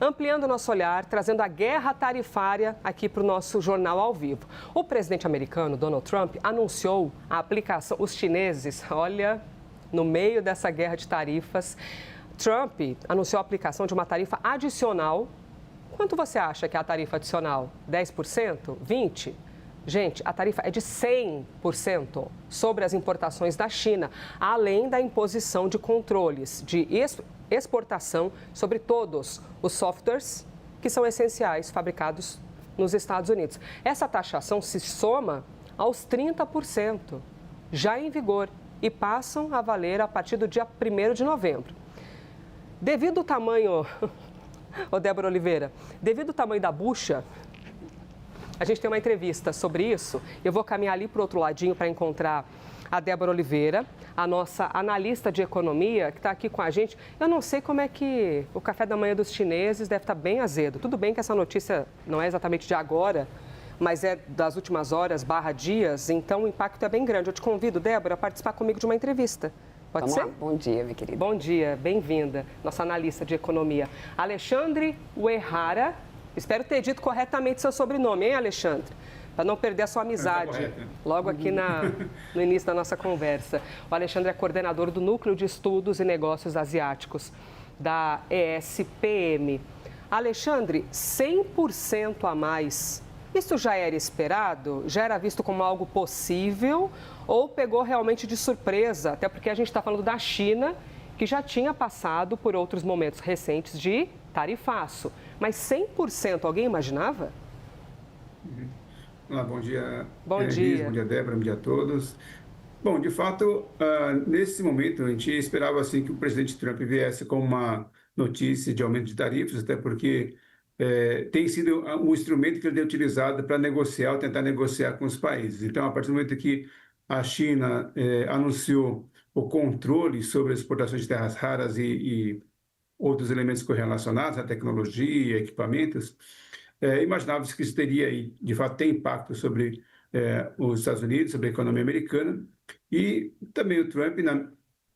Ampliando o nosso olhar, trazendo a guerra tarifária aqui para o nosso Jornal ao Vivo. O presidente americano, Donald Trump, anunciou a aplicação, os chineses, olha, no meio dessa guerra de tarifas, Trump anunciou a aplicação de uma tarifa adicional. Quanto você acha que é a tarifa adicional? 10%? 20%? Gente, a tarifa é de 100% sobre as importações da China, além da imposição de controles de exportação sobre todos os softwares que são essenciais fabricados nos Estados Unidos. Essa taxação se soma aos 30% já em vigor e passam a valer a partir do dia 1º de novembro. Devido ao tamanho, Débora Oliveira, devido ao tamanho da bucha, a gente tem uma entrevista sobre isso. Eu vou caminhar ali para o outro ladinho para encontrar a Débora Oliveira, a nossa analista de economia, que está aqui com a gente. Eu não sei como é que o café da manhã dos chineses deve estar bem azedo. Tudo bem que essa notícia não é exatamente de agora, mas é das últimas horas, dias, então o impacto é bem grande. Eu te convido, Débora, a participar comigo de uma entrevista. Pode ser? Vamos lá. Bom dia, minha querida. Bom dia, bem-vinda, nossa analista de economia. Alexandre Uehara, espero ter dito corretamente seu sobrenome, hein, Alexandre? Para não perder a sua amizade, logo aqui no início da nossa conversa. O Alexandre é coordenador do Núcleo de Estudos e Negócios Asiáticos da ESPM. Alexandre, 100% a mais, isso já era esperado? Já era visto como algo possível? Ou pegou realmente de surpresa? Até porque a gente está falando da China, que já tinha passado por outros momentos recentes de tarifaço. Mas 100%, alguém imaginava? Olá, bom dia. Bom dia. Liz, bom dia, Débora, bom dia a todos. Bom, de fato, nesse momento, a gente esperava assim, que o presidente Trump viesse com uma notícia de aumento de tarifas, até porque tem sido um instrumento que ele tem utilizado para negociar, ou tentar negociar com os países. Então, a partir do momento que a China anunciou o controle sobre as exportações de terras raras e outros elementos correlacionados à tecnologia, equipamentos, imaginava-se que isso teria, de fato, tem impacto sobre os Estados Unidos, sobre a economia americana, e também o Trump, na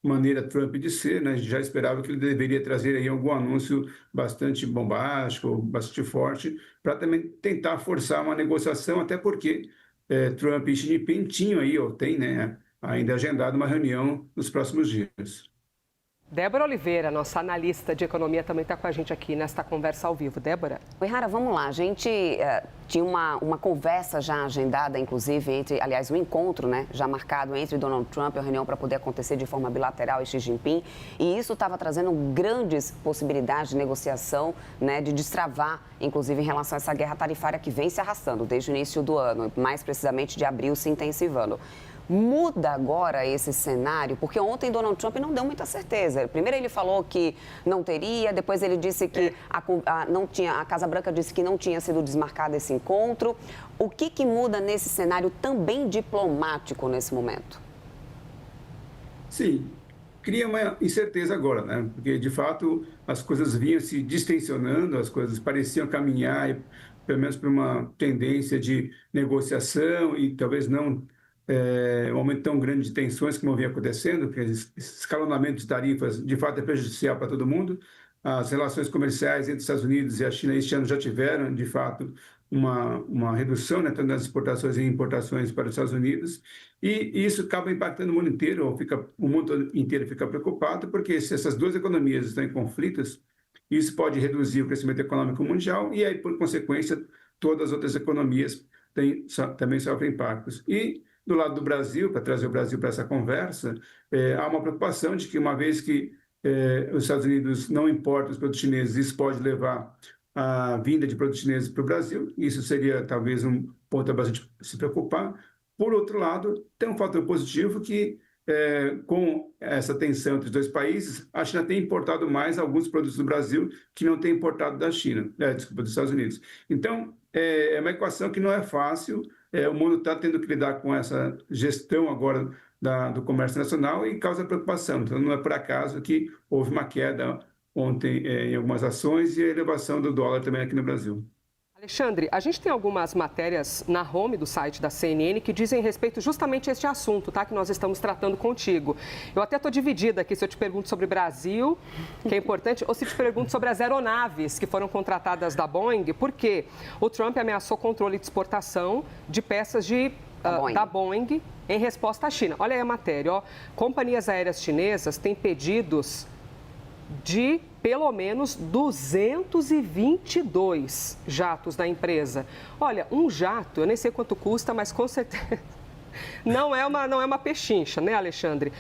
maneira Trump de ser, né, já esperava que ele deveria trazer aí algum anúncio bastante bombástico, bastante forte, para também tentar forçar uma negociação, até porque Trump e Xi Jinping tinham aí, ou tem, né, ainda agendado uma reunião nos próximos dias. Débora Oliveira, nossa analista de economia, também está com a gente aqui nesta conversa ao vivo. Débora? Uehara, vamos lá. A gente tinha uma conversa já agendada, inclusive, aliás, um encontro, né, já marcado entre Donald Trump, a reunião para poder acontecer de forma bilateral e Xi Jinping, e isso estava trazendo grandes possibilidades de negociação, né, de destravar, inclusive, em relação a essa guerra tarifária que vem se arrastando desde o início do ano, mais precisamente de abril, se intensivando. Muda agora esse cenário, porque ontem Donald Trump não deu muita certeza. Primeiro ele falou que não teria, depois ele disse que a Casa Branca disse que não tinha sido desmarcado esse encontro. O que muda nesse cenário também diplomático nesse momento? Sim, cria uma incerteza agora, né? Porque, de fato, as coisas vinham se distensionando, as coisas pareciam caminhar, pelo menos para uma tendência de negociação e talvez não um aumento tão grande de tensões como vinha acontecendo, porque esse escalonamento de tarifas, de fato, é prejudicial para todo mundo. As relações comerciais entre os Estados Unidos e a China este ano já tiveram, de fato, uma redução, né, tanto nas exportações e importações para os Estados Unidos, e isso acaba impactando o mundo inteiro, o mundo inteiro fica preocupado, porque se essas duas economias estão em conflitos, isso pode reduzir o crescimento econômico mundial e aí, por consequência, todas as outras economias também sofrem impactos. E do lado do Brasil, para trazer o Brasil para essa conversa, há uma preocupação de que, uma vez que os Estados Unidos não importam os produtos chineses, isso pode levar à vinda de produtos chineses para o Brasil. Isso seria, talvez, um ponto a bastante se preocupar. Por outro lado, tem um fator positivo que, com essa tensão entre os dois países, a China tem importado mais alguns produtos do Brasil que não tem importado da China, dos Estados Unidos. Então, é uma equação que não é fácil. O mundo está tendo que lidar com essa gestão agora do comércio nacional e causa preocupação. Então, não é por acaso que houve uma queda ontem em algumas ações e a elevação do dólar também aqui no Brasil. Alexandre, a gente tem algumas matérias na home do site da CNN que dizem respeito justamente a este assunto, tá? Que nós estamos tratando contigo. Eu até estou dividida aqui se eu te pergunto sobre o Brasil, que é importante, ou se te pergunto sobre as aeronaves que foram contratadas da Boeing, porque o Trump ameaçou controle de exportação de peças da Boeing em resposta à China. Olha aí a matéria, ó. Companhias aéreas chinesas têm pedidos de pelo menos 222 jatos da empresa. Olha, um jato, eu nem sei quanto custa, mas com certeza não é uma pechincha, né, Alexandre?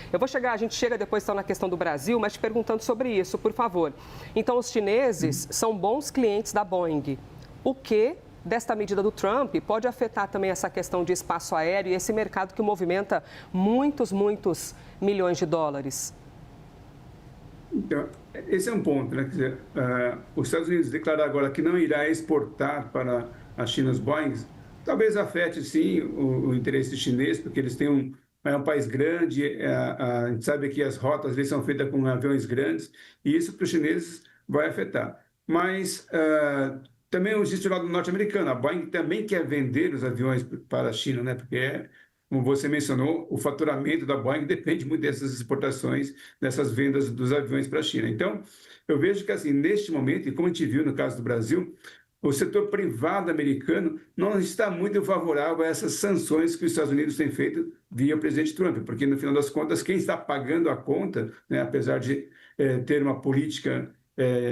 A gente chega depois então na questão do Brasil, mas te perguntando sobre isso, por favor. Então, os chineses são bons clientes da Boeing. O que desta medida do Trump pode afetar também essa questão de espaço aéreo e esse mercado que movimenta muitos milhões de dólares? Então, esse é um ponto, né? Quer dizer, os Estados Unidos declarar agora que não irá exportar para a China os Boeings, talvez afete, sim, o interesse chinês, porque eles têm é um país grande, a gente sabe que as rotas às vezes são feitas com aviões grandes, e isso para os chineses vai afetar. Mas também existe o lado norte-americano, a Boeing também quer vender os aviões para a China, né? Porque como você mencionou, o faturamento da Boeing depende muito dessas exportações, dessas vendas dos aviões para a China. Então, eu vejo que, assim, neste momento, e como a gente viu no caso do Brasil, o setor privado americano não está muito favorável a essas sanções que os Estados Unidos têm feito via o presidente Trump, porque, no final das contas, quem está pagando a conta, né, apesar de ter uma política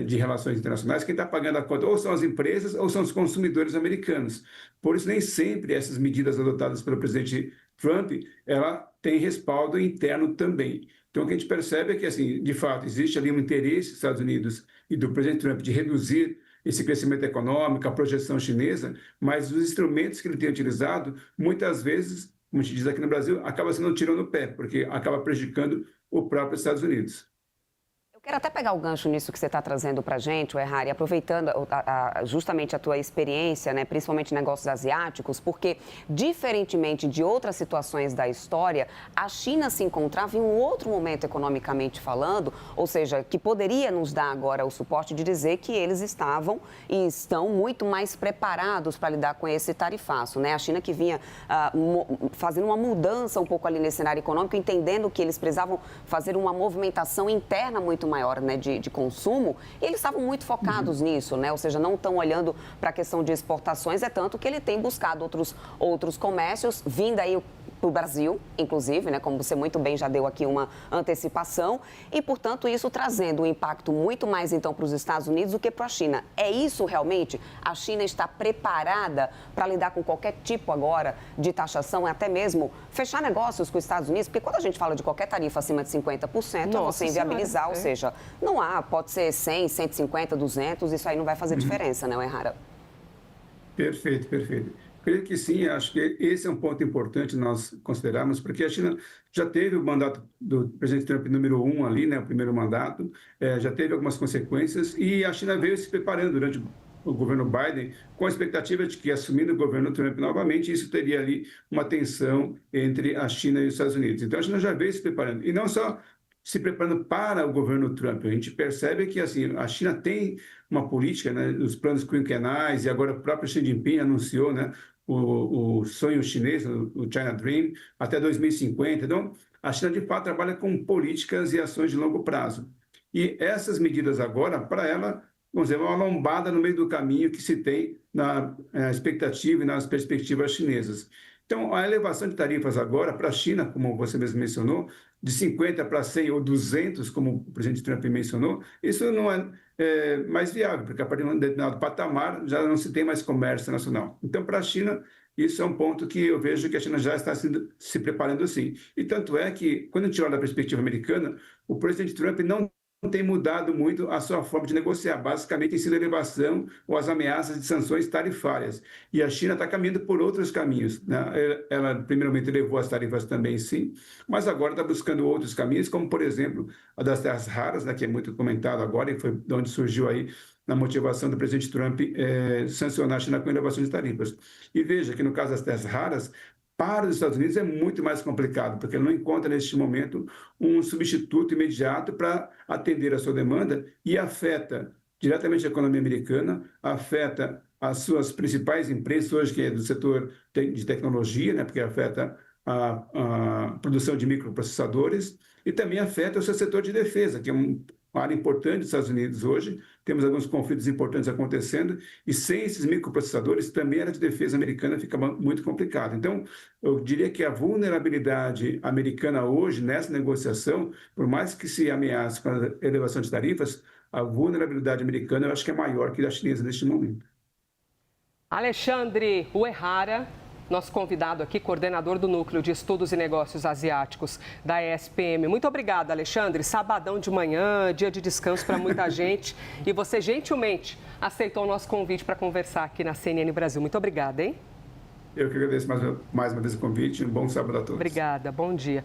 de relações internacionais, quem está pagando a conta ou são as empresas ou são os consumidores americanos. Por isso, nem sempre essas medidas adotadas pelo presidente Trump, ela tem respaldo interno também. Então, o que a gente percebe é que, assim, de fato, existe ali um interesse dos Estados Unidos e do presidente Trump de reduzir esse crescimento econômico, a projeção chinesa, mas os instrumentos que ele tem utilizado, muitas vezes, como a gente diz aqui no Brasil, acaba sendo um tiro no pé, porque acaba prejudicando o próprio Estados Unidos. Quero até pegar o gancho nisso que você está trazendo para a gente, Errari, aproveitando justamente a tua experiência, né, principalmente em negócios asiáticos, porque, diferentemente de outras situações da história, a China se encontrava em um outro momento economicamente falando, ou seja, que poderia nos dar agora o suporte de dizer que eles estavam e estão muito mais preparados para lidar com esse tarifaço, né? A China que vinha fazendo uma mudança um pouco ali nesse cenário econômico, entendendo que eles precisavam fazer uma movimentação interna muito maior, né, de consumo, e eles estavam muito focados nisso, né? Ou seja, não estão olhando para a questão de exportações, é tanto que ele tem buscado outros comércios, vindo aí para o Brasil, inclusive, né, como você muito bem já deu aqui uma antecipação, e, portanto, isso trazendo um impacto muito mais, então, para os Estados Unidos do que para a China. É isso realmente? A China está preparada para lidar com qualquer tipo agora de taxação, até mesmo fechar negócios com os Estados Unidos? Porque quando a gente fala de qualquer tarifa acima de 50%, é você inviabilizar, ou seja, não há, pode ser 100, 150, 200, isso aí não vai fazer diferença, né, Errara? Perfeito, perfeito. Creio que sim, acho que esse é um ponto importante nós considerarmos, porque a China já teve o mandato do presidente Trump número 1 ali, né, o primeiro mandato, já teve algumas consequências, e a China veio se preparando durante o governo Biden, com a expectativa de que, assumindo o governo Trump novamente, isso teria ali uma tensão entre a China e os Estados Unidos. Então, a China já veio se preparando, e não só se preparando para o governo Trump. A gente percebe que, assim, a China tem uma política, né, os planos quinquenais, e agora o próprio Xi Jinping anunciou, né, o sonho chinês, o China Dream, até 2050. Então, a China, de fato, trabalha com políticas e ações de longo prazo. E essas medidas agora, para ela, vamos dizer, uma lombada no meio do caminho que se tem na expectativa e nas perspectivas chinesas. Então, a elevação de tarifas agora para a China, como você mesmo mencionou, de 50 para 100 ou 200, como o presidente Trump mencionou, isso não é mais viável, porque a partir de um determinado patamar já não se tem mais comércio nacional. Então, para a China, isso é um ponto que eu vejo que a China já está se preparando assim. E tanto é que, quando a gente olha da perspectiva americana, o presidente Trump não tem mudado muito a sua forma de negociar. Basicamente, tem sido a elevação ou as ameaças de sanções tarifárias. E a China está caminhando por outros caminhos, né? Ela, primeiramente, elevou as tarifas também, sim, mas agora está buscando outros caminhos, como, por exemplo, a das terras raras, né, que é muito comentado agora, e foi de onde surgiu aí na motivação do presidente Trump sancionar a China com elevação de tarifas. E veja que, no caso das terras raras, para os Estados Unidos é muito mais complicado, porque ele não encontra, neste momento, um substituto imediato para atender a sua demanda e afeta diretamente a economia americana, afeta as suas principais empresas hoje, que é do setor de tecnologia, né, porque afeta a produção de microprocessadores, e também afeta o seu setor de defesa, que é uma área importante dos Estados Unidos hoje. Temos alguns conflitos importantes acontecendo, e sem esses microprocessadores, também a área de defesa americana fica muito complicada. Então, eu diria que a vulnerabilidade americana hoje, nessa negociação, por mais que se ameace com a elevação de tarifas, a vulnerabilidade americana eu acho que é maior que a chinesa neste momento. Alexandre Uehara, nosso convidado aqui, coordenador do Núcleo de Estudos e Negócios Asiáticos da ESPM. Muito obrigada, Alexandre. Sabadão de manhã, dia de descanso para muita gente. E você gentilmente aceitou o nosso convite para conversar aqui na CNN Brasil. Muito obrigada, hein? Eu que agradeço mais uma vez o convite. Um bom sábado a todos. Obrigada, bom dia.